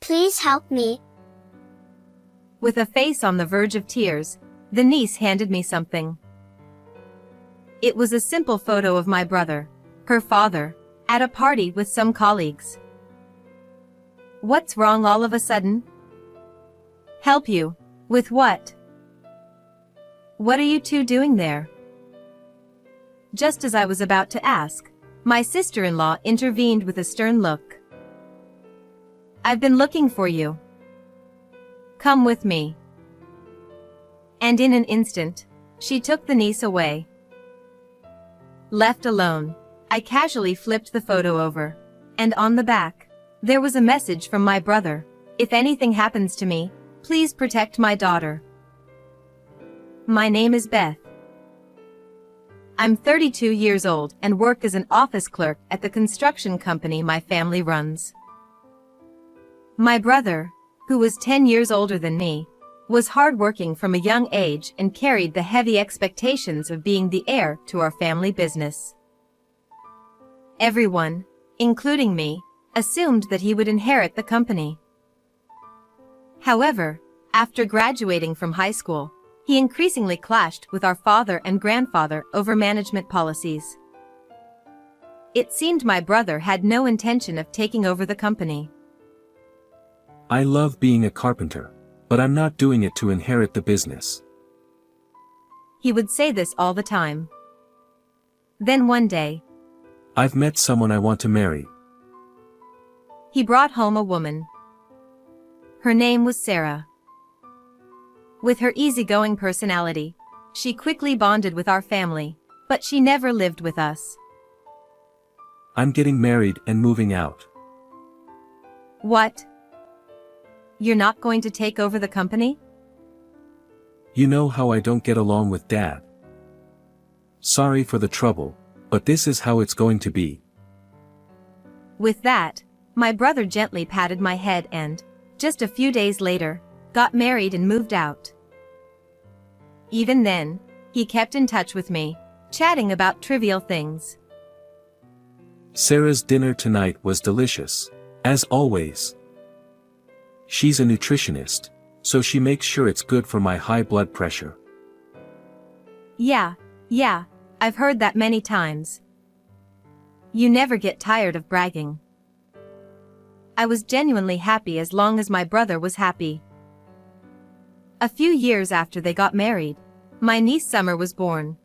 Please help me. With a face on the verge of tears, the niece handed me something. It was a simple photo of my brother, her father, at a party with some colleagues. What's wrong all of a sudden? Help you? With what? What are you two doing there? Just as I was about to ask, my sister-in-law intervened with a stern look. I've been looking for you. Come with me. And in an instant, she took the niece away. Left alone, I casually flipped the photo over, and on the back, there was a message from my brother. If anything happens to me, please protect my daughter. My name is Beth. I'm 32 years old and work as an office clerk at the construction company my family runs. My brother, who was 10 years older than me, was hardworking from a young age and carried the heavy expectations of being the heir to our family business. Everyone, including me, assumed that he would inherit the company. However, after graduating from high school, he increasingly clashed with our father and grandfather over management policies. It seemed my brother had no intention of taking over the company. I love being a carpenter, but I'm not doing it to inherit the business. He would say this all the time. Then one day, I've met someone I want to marry. He brought home a woman. Her name was Sarah. With her easygoing personality, she quickly bonded with our family, but she never lived with us. I'm getting married and moving out. What? You're not going to take over the company? You know how I don't get along with Dad. Sorry for the trouble, but this is how it's going to be. With that, my brother gently patted my head and, just a few days later, got married and moved out. Even then, he kept in touch with me, chatting about trivial things. Sarah's dinner tonight was delicious, as always. She's a nutritionist, so she makes sure it's good for my high blood pressure. Yeah, I've heard that many times. You never get tired of bragging. I was genuinely happy as long as my brother was happy. A few years after they got married, my niece Summer was born.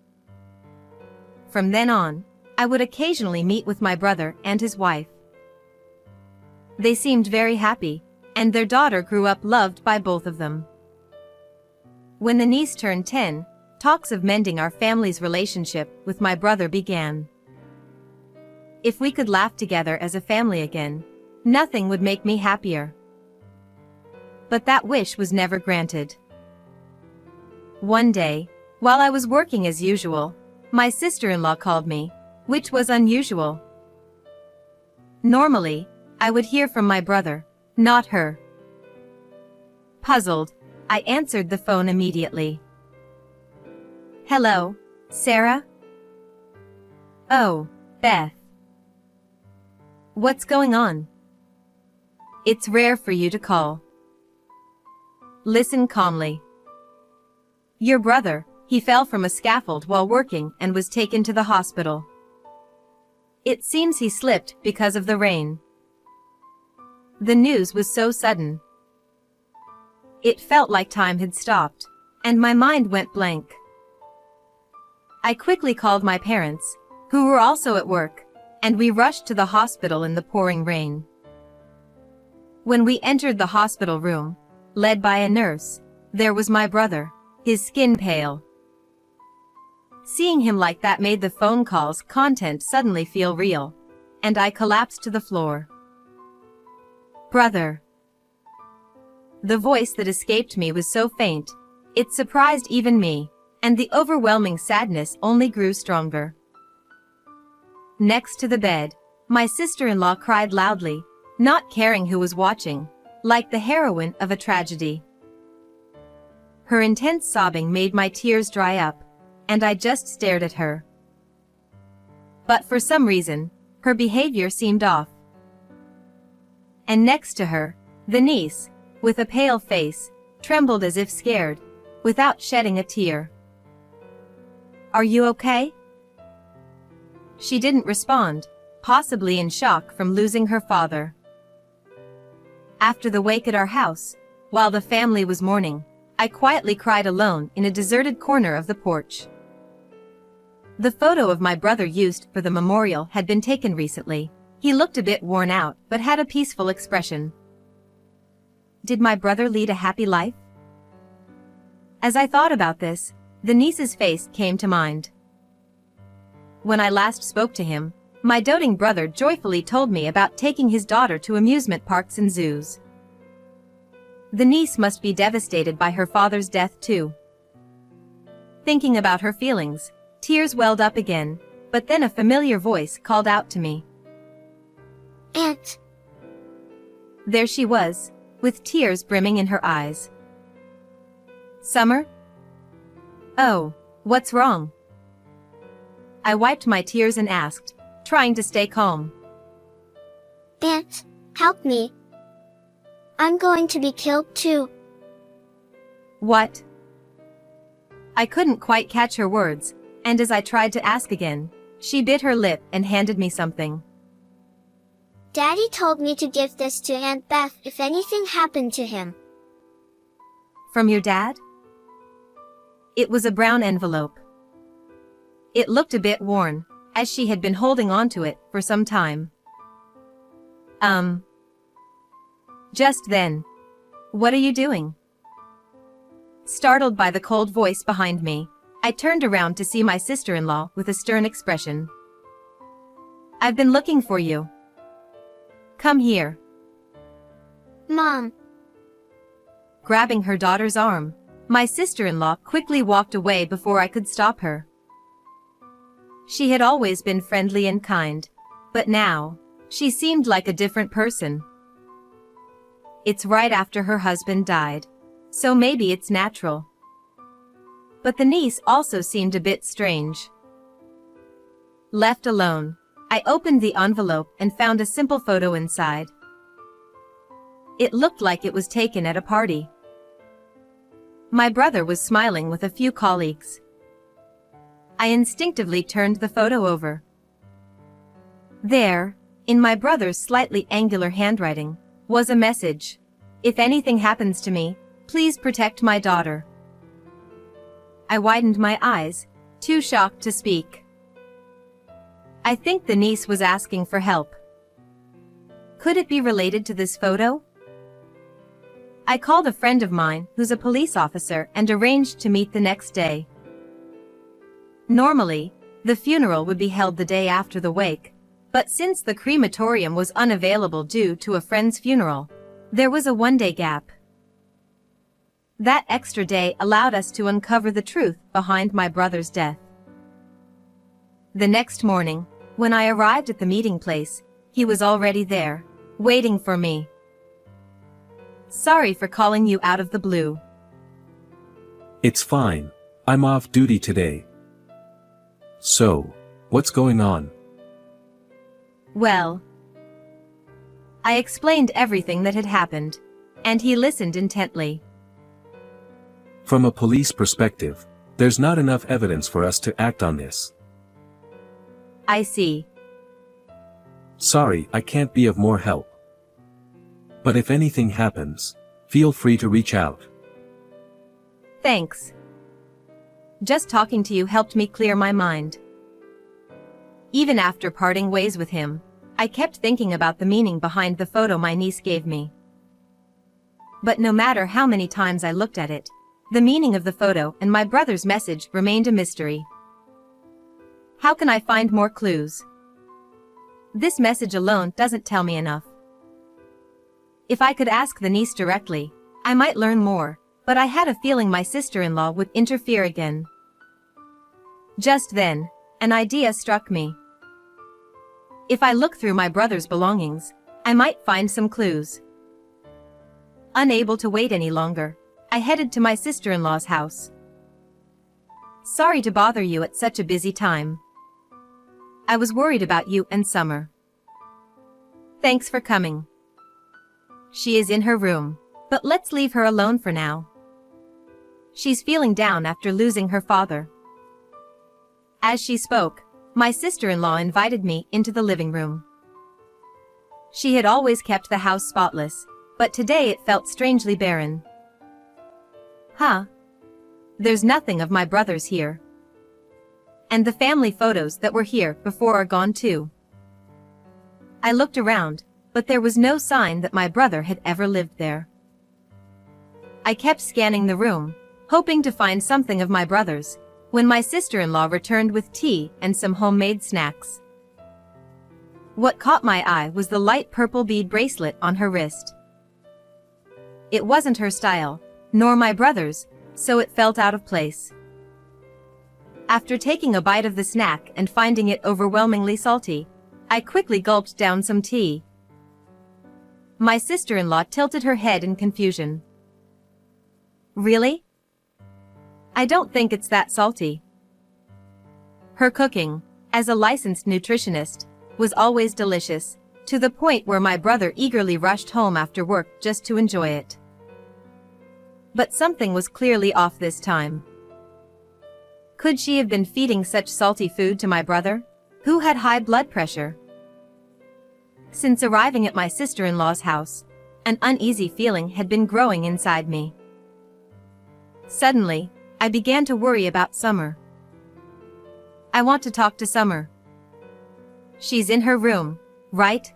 From then on, I would occasionally meet with my brother and his wife. They seemed very happy, and their daughter grew up loved by both of them. When the niece turned 10, talks of mending our family's relationship with my brother began. If we could laugh together as a family again, nothing would make me happier. But that wish was never granted. One day, while I was working as usual, my sister-in-law called me, which was unusual. Normally, I would hear from my brother, not her. Puzzled, I answered the phone immediately. Hello, Sarah? Oh, Beth. What's going on? It's rare for you to call. Listen calmly. Your brother, he fell from a scaffold while working and was taken to the hospital. It seems he slipped because of the rain. The news was so sudden. It felt like time had stopped, and my mind went blank. I quickly called my parents, who were also at work, and we rushed to the hospital in the pouring rain. When we entered the hospital room, led by a nurse, there was my brother, his skin pale. Seeing him like that made the phone call's content suddenly feel real, and I collapsed to the floor. Brother. The voice that escaped me was so faint, it surprised even me, and the overwhelming sadness only grew stronger. Next to the bed, my sister-in-law cried loudly, not caring who was watching, like the heroine of a tragedy. Her intense sobbing made my tears dry up, and I just stared at her. But for some reason, her behavior seemed off. And next to her, The niece, with a pale face, trembled as if scared, without shedding a tear. "Are you okay?" She didn't respond, possibly in shock from losing her father. After the wake at our house, while the family was mourning, I quietly cried alone in a deserted corner of the porch. The photo of my brother used for the memorial had been taken recently. He looked a bit worn out but had a peaceful expression. Did my brother lead a happy life? As I thought about this, the niece's face came to mind. When I last spoke to him, my doting brother joyfully told me about taking his daughter to amusement parks and zoos. The niece must be devastated by her father's death too. Thinking about her feelings, tears welled up again, but then a familiar voice called out to me. "Aunt." There she was, with tears brimming in her eyes. "Summer? Oh, what's wrong?" I wiped my tears and asked, trying to stay calm. "Aunt, help me. I'm going to be killed too." "What?" I couldn't quite catch her words, and as I tried to ask again, she bit her lip and handed me something. "Daddy told me to give this to Aunt Beth if anything happened to him." "From your dad?" It was a brown envelope. It looked a bit worn, as she had been holding onto it for some time. Just then. "What are you doing?" Startled by the cold voice behind me, I turned around to see my sister-in-law with a stern expression. "I've been looking for you. Come here." "Mom." Grabbing her daughter's arm, my sister-in-law quickly walked away before I could stop her. She had always been friendly and kind, but now, she seemed like a different person. It's right after her husband died, so maybe it's natural. But the niece also seemed a bit strange. Left alone, I opened the envelope and found a simple photo inside. It looked like it was taken at a party. My brother was smiling with a few colleagues. I instinctively turned the photo over. There, in my brother's slightly angular handwriting, was a message. "If anything happens to me, please protect my daughter." I widened my eyes, too shocked to speak. I think the niece was asking for help. Could it be related to this photo? I called a friend of mine who's a police officer and arranged to meet the next day. Normally, the funeral would be held the day after the wake, but since the crematorium was unavailable due to a friend's funeral, there was a one-day gap. That extra day allowed us to uncover the truth behind my brother's death. The next morning, when I arrived at the meeting place, he was already there, waiting for me. "Sorry for calling you out of the blue." It's fine. I'm off duty today. So, what's going on? Well, I explained everything that had happened, and he listened intently. From a police perspective, there's not enough evidence for us to act on this. I see. Sorry, I can't be of more help. But if anything happens, feel free to reach out. Thanks. Just talking to you helped me clear my mind. Even after parting ways with him, I kept thinking about the meaning behind the photo my niece gave me. But no matter how many times I looked at it, the meaning of the photo and my brother's message remained a mystery. How can I find more clues? This message alone doesn't tell me enough. If I could ask the niece directly, I might learn more, but I had a feeling my sister-in-law would interfere again. Just then, an idea struck me. If I look through my brother's belongings, I might find some clues. Unable to wait any longer, I headed to my sister-in-law's house. Sorry to bother you at such a busy time. I was worried about you and Summer. Thanks for coming. She is in her room, but let's leave her alone for now. She's feeling down after losing her father. As she spoke, my sister-in-law invited me into the living room. She had always kept the house spotless, but today it felt strangely barren. Huh? There's nothing of my brothers here. And the family photos that were here before are gone too. I looked around, but there was no sign that my brother had ever lived there. I kept scanning the room, hoping to find something of my brothers, when my sister-in-law returned with tea and some homemade snacks. What caught my eye was the light purple bead bracelet on her wrist. It wasn't her style, nor my brother's, so it felt out of place. After taking a bite of the snack and finding it overwhelmingly salty, I quickly gulped down some tea. My sister-in-law tilted her head in confusion. Really? I don't think it's that salty. Her cooking, as a licensed nutritionist, was always delicious, to the point where my brother eagerly rushed home after work just to enjoy it. But something was clearly off this time. Could she have been feeding such salty food to my brother, who had high blood pressure? Since arriving at my sister-in-law's house, an uneasy feeling had been growing inside me. Suddenly, I began to worry about Summer. I want to talk to Summer. She's in her room, right?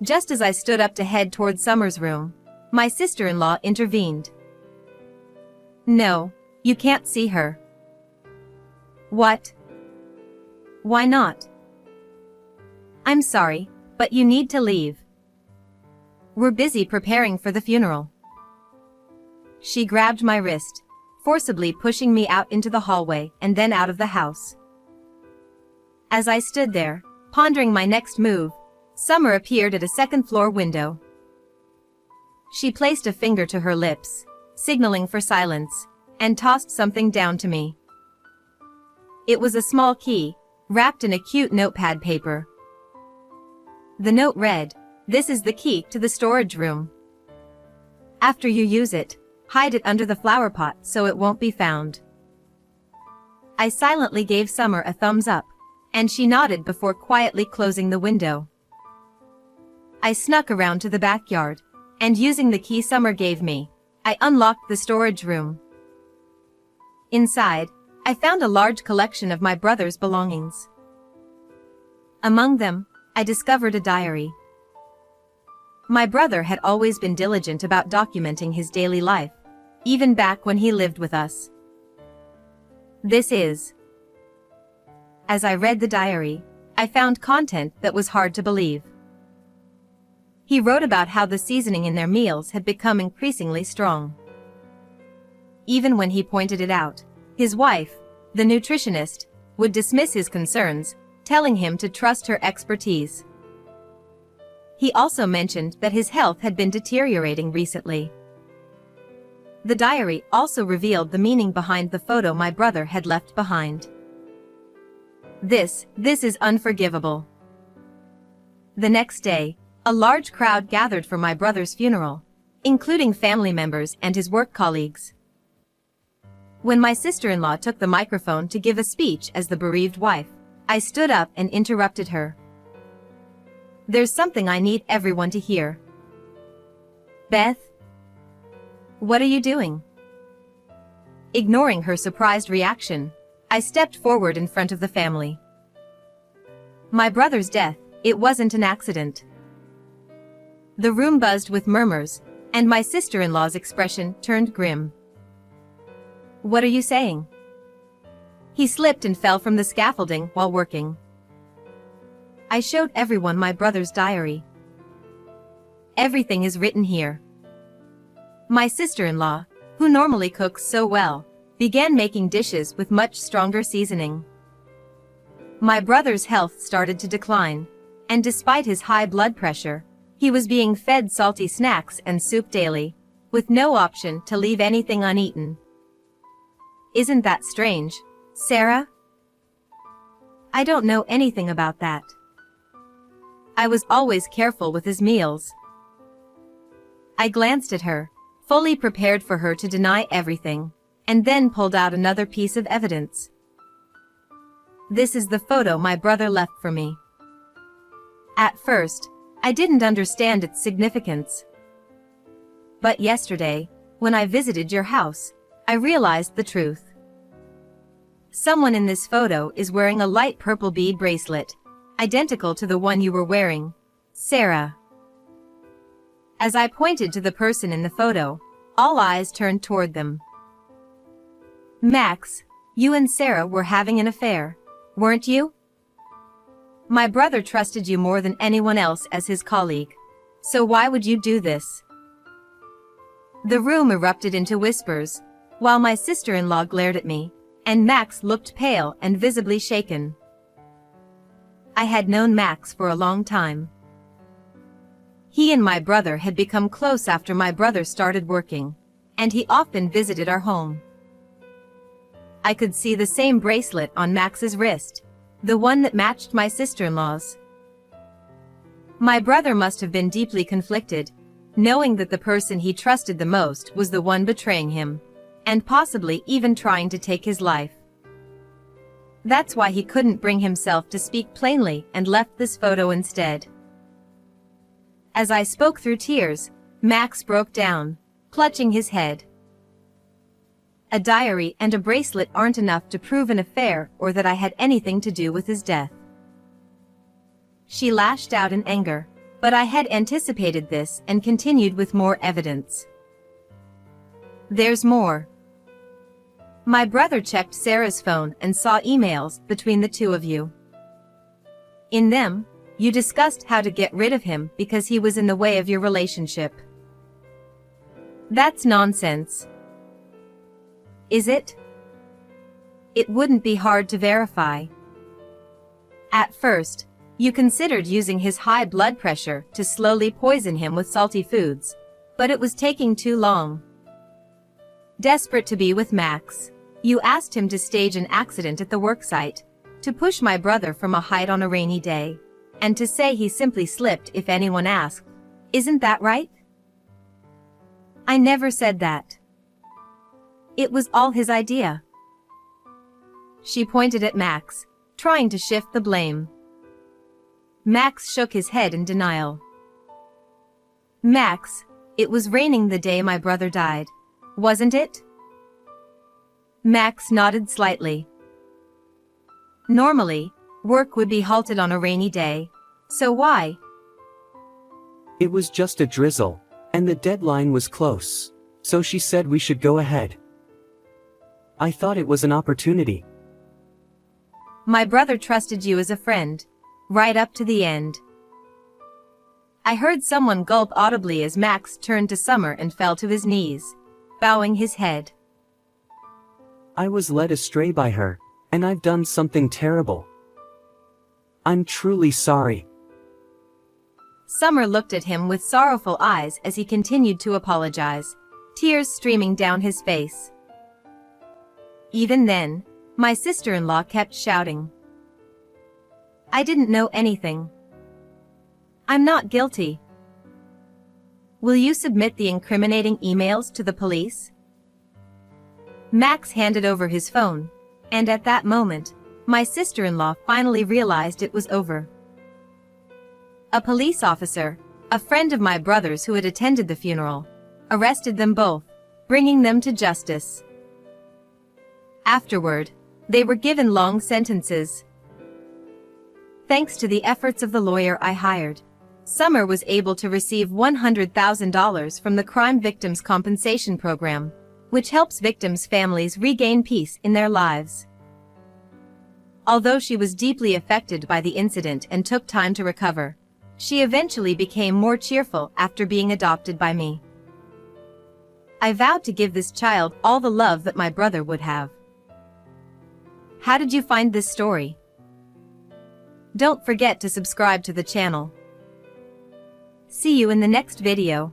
Just as I stood up to head toward Summer's room, my sister-in-law intervened. No, you can't see her. What? Why not? I'm sorry, but you need to leave. We're busy preparing for the funeral. She grabbed my wrist, forcibly pushing me out into the hallway and then out of the house. As I stood there, pondering my next move, Summer appeared at a second-floor window. She placed a finger to her lips, signaling for silence, and tossed something down to me. It was a small key, wrapped in a cute notepad paper. The note read, "This is the key to the storage room. After you use it, hide it under the flower pot so it won't be found." I silently gave Summer a thumbs up, and she nodded before quietly closing the window. I snuck around to the backyard, and using the key Summer gave me, I unlocked the storage room. Inside, I found a large collection of my brother's belongings. Among them, I discovered a diary. My brother had always been diligent about documenting his daily life, even back when he lived with us. This is. As I read the diary, I found content that was hard to believe. He wrote about how the seasoning in their meals had become increasingly strong. Even when he pointed it out, his wife, the nutritionist, would dismiss his concerns, telling him to trust her expertise. He also mentioned that his health had been deteriorating recently. The diary also revealed the meaning behind the photo my brother had left behind. This is unforgivable. The next day, a large crowd gathered for my brother's funeral, including family members and his work colleagues. When my sister-in-law took the microphone to give a speech as the bereaved wife, I stood up and interrupted her. There's something I need everyone to hear. Beth? What are you doing? Ignoring her surprised reaction, I stepped forward in front of the family. My brother's death, it wasn't an accident. The room buzzed with murmurs, and my sister-in-law's expression turned grim. What are you saying? He slipped and fell from the scaffolding while working. I showed everyone my brother's diary. Everything is written here. My sister-in-law, who normally cooks so well, began making dishes with much stronger seasoning. My brother's health started to decline, and despite his high blood pressure, he was being fed salty snacks and soup daily, with no option to leave anything uneaten. Isn't that strange, Sarah? I don't know anything about that. I was always careful with his meals. I glanced at her, fully prepared for her to deny everything, and then pulled out another piece of evidence. This is the photo my brother left for me. At first, I didn't understand its significance. But yesterday, when I visited your house, I realized the truth. Someone in this photo is wearing a light purple bead bracelet, identical to the one you were wearing, Sarah. As I pointed to the person in the photo, all eyes turned toward them. Max, you and Sarah were having an affair, weren't you? My brother trusted you more than anyone else as his colleague. So why would you do this? The room erupted into whispers, while my sister-in-law glared at me, and Max looked pale and visibly shaken. I had known Max for a long time. He and my brother had become close after my brother started working, and he often visited our home. I could see the same bracelet on Max's wrist, the one that matched my sister-in-law's. My brother must have been deeply conflicted, knowing that the person he trusted the most was the one betraying him, and possibly even trying to take his life. That's why he couldn't bring himself to speak plainly and left this photo instead. As I spoke through tears, Max broke down, clutching his head. A diary and a bracelet aren't enough to prove an affair or that I had anything to do with his death. She lashed out in anger, but I had anticipated this and continued with more evidence. There's more. My brother checked Sarah's phone and saw emails between the two of you. In them, you discussed how to get rid of him because he was in the way of your relationship. That's nonsense. Is it? It wouldn't be hard to verify. At first, you considered using his high blood pressure to slowly poison him with salty foods, but it was taking too long. Desperate to be with Max, you asked him to stage an accident at the worksite, to push my brother from a height on a rainy day, and to say he simply slipped if anyone asked. Isn't that right? I never said that. It was all his idea. She pointed at Max, trying to shift the blame. Max shook his head in denial. Max, it was raining the day my brother died, wasn't it? Max nodded slightly. Normally, work would be halted on a rainy day, so why? It was just a drizzle, and the deadline was close, so she said we should go ahead. I thought it was an opportunity. My brother trusted you as a friend, right up to the end. I heard someone gulp audibly as Max turned to Summer and fell to his knees, bowing his head. I was led astray by her, and I've done something terrible. I'm truly sorry. Summer looked at him with sorrowful eyes as he continued to apologize, tears streaming down his face. Even then, my sister-in-law kept shouting. I didn't know anything. I'm not guilty. Will you submit the incriminating emails to the police? Max handed over his phone, and at that moment, my sister-in-law finally realized it was over. A police officer, a friend of my brother's who had attended the funeral, arrested them both, bringing them to justice. Afterward, they were given long sentences. Thanks to the efforts of the lawyer I hired, Summer was able to receive $100,000 from the Crime Victims Compensation Program, which helps victims' families regain peace in their lives. Although she was deeply affected by the incident and took time to recover, she eventually became more cheerful after being adopted by me. I vowed to give this child all the love that my brother would have. How did you find this story? Don't forget to subscribe to the channel. See you in the next video.